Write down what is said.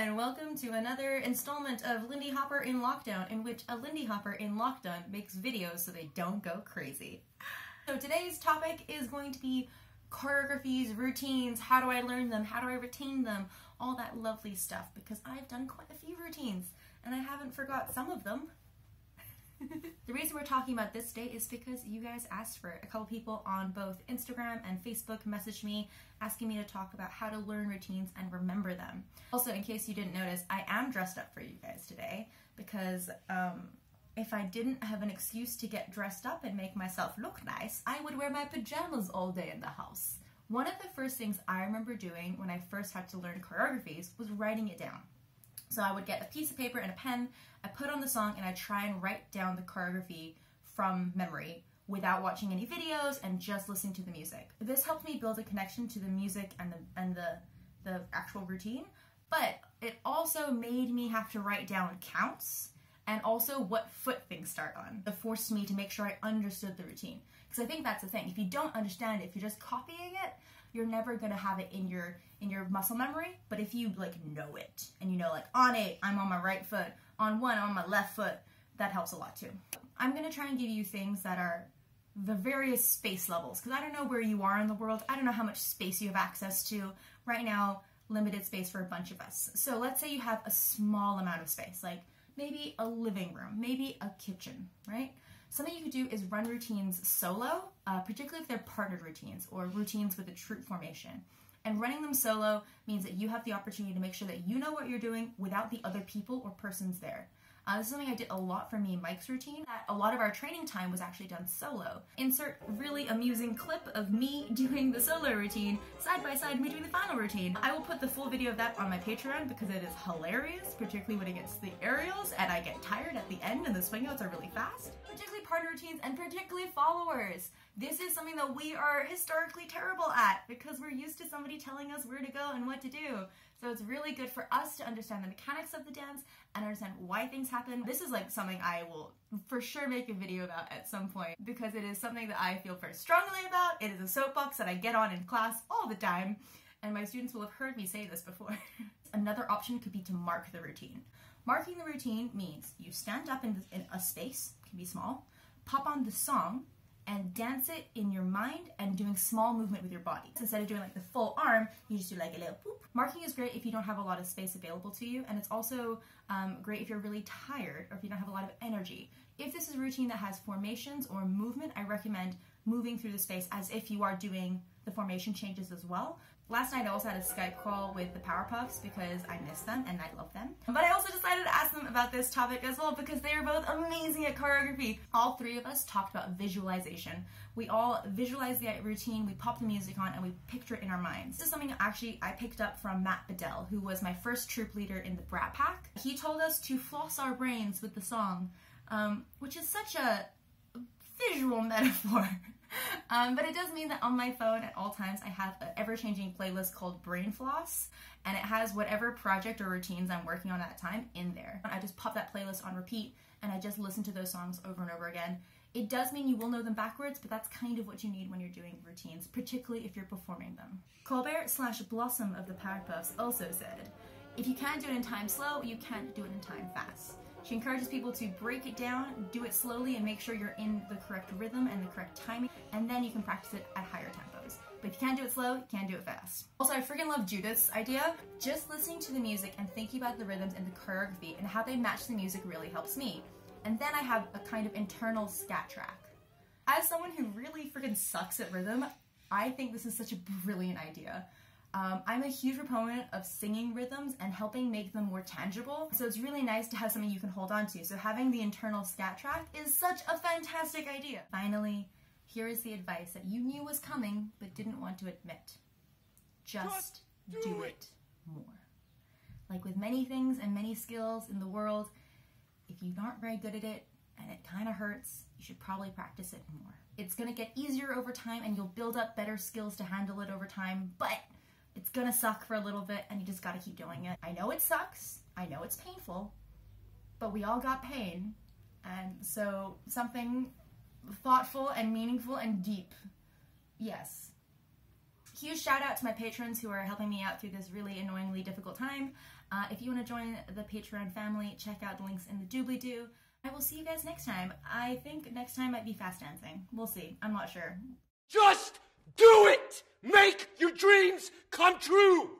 and welcome to another installment of Lindy Hopper in Lockdown, in which a Lindy Hopper in lockdown makes videos so they don't go crazy. So today's topic is going to be choreographies, routines, how do I learn them, how do I retain them, all that lovely stuff, because I've done quite a few routines and I haven't forgot some of them. The reason we're talking about this today is because you guys asked for it. A couple people on both Instagram and Facebook messaged me asking me to talk about how to learn routines and remember them. Also, in case you didn't notice, I am dressed up for you guys today because if I didn't have an excuse to get dressed up and make myself look nice, I would wear my pajamas all day in the house. One of the first things I remember doing when I first had to learn choreographies was writing it down. So I would get a piece of paper and a pen, I put on the song, and I try and write down the choreography from memory without watching any videos and just listening to the music. This helped me build a connection to the music and the actual routine, but it also made me have to write down counts and also what foot things start on. It forced me to make sure I understood the routine. Because I think that's the thing. If you don't understand it, if you're just copying it, you're never gonna have it in your muscle memory. But if you like know it and you know like on 8, I'm on my right foot, on 1, I'm on my left foot, that helps a lot too. I'm gonna try and give you things that are the various space levels because I don't know where you are in the world. I don't know how much space you have access to. Right now, limited space for a bunch of us. So let's say you have a small amount of space, like maybe a living room, maybe a kitchen, right? Something you could do is run routines solo, particularly if they're partnered routines or routines with a troupe formation. And running them solo means that you have the opportunity to make sure that you know what you're doing without the other people or persons there. This is something I did a lot for me and Mike's routine. A lot of our training time was actually done solo. Insert really amusing clip of me doing the solo routine side by side me doing the final routine. I will put the full video of that on my Patreon because it is hilarious, particularly when it gets to the aerials and I get tired at the end and the swing outs are really fast. Particularly partner routines and particularly followers. This is something that we are historically terrible at because we're used to somebody telling us where to go and what to do. So it's really good for us to understand the mechanics of the dance and understand why things happen. This is like something I will for sure make a video about at some point because it is something that I feel very strongly about. It is a soapbox that I get on in class all the time, and my students will have heard me say this before. Another option could be to mark the routine. Marking the routine means you stand up in a space, it can be small, pop on the song, and dance it in your mind and doing small movement with your body. So instead of doing like the full arm, you just do like a little boop. Marking is great if you don't have a lot of space available to you, and it's also great if you're really tired or if you don't have a lot of energy. If this is a routine that has formations or movement, I recommend moving through the space as if you are doing the formation changes as well. Last night I also had a Skype call with the Powerpuffs because I miss them and I love them. But I also decided to ask them about this topic as well because they are both amazing at choreography. All three of us talked about visualization. We all visualize the routine, we pop the music on, and we picture it in our minds. This is something actually I picked up from Matt Bedell, who was my first troop leader in the Brat Pack. He told us to floss our brains with the song, which is such a visual metaphor. But it does mean that on my phone at all times I have an ever-changing playlist called Brain Floss, and it has whatever project or routines I'm working on at that time in there. I just pop that playlist on repeat and I just listen to those songs over and over again. It does mean you will know them backwards, but that's kind of what you need when you're doing routines, particularly if you're performing them. Colbert/Blossom of the Powerpuffs also said, if you can't do it in time slow, you can't do it in time fast. She encourages people to break it down, do it slowly, and make sure you're in the correct rhythm and the correct timing, and then you can practice it at higher tempos. But if you can't do it slow, you can't do it fast. Also, I freaking love Judith's idea. Just listening to the music and thinking about the rhythms and the choreography and how they match the music really helps me. And then I have a kind of internal scat track. As someone who really freaking sucks at rhythm, I think this is such a brilliant idea. I'm a huge proponent of singing rhythms and helping make them more tangible, so it's really nice to have something you can hold on to. So having the internal scat track is such a fantastic idea. Finally, here is the advice that you knew was coming but didn't want to admit. Just do it more. Like with many things and many skills in the world, if you aren't very good at it and it kind of hurts, you should probably practice it more. It's gonna get easier over time and you'll build up better skills to handle it over time, but it's gonna suck for a little bit and you just gotta keep doing it. I know it sucks, I know it's painful, but we all got pain, and so something thoughtful and meaningful and deep, yes. Huge shout out to my patrons who are helping me out through this really annoyingly difficult time. If you want to join the Patreon family, check out the links in the doobly-doo. I will see you guys next time. I think next time might be fast dancing. We'll see. I'm not sure. Just do it! Make your dreams come true!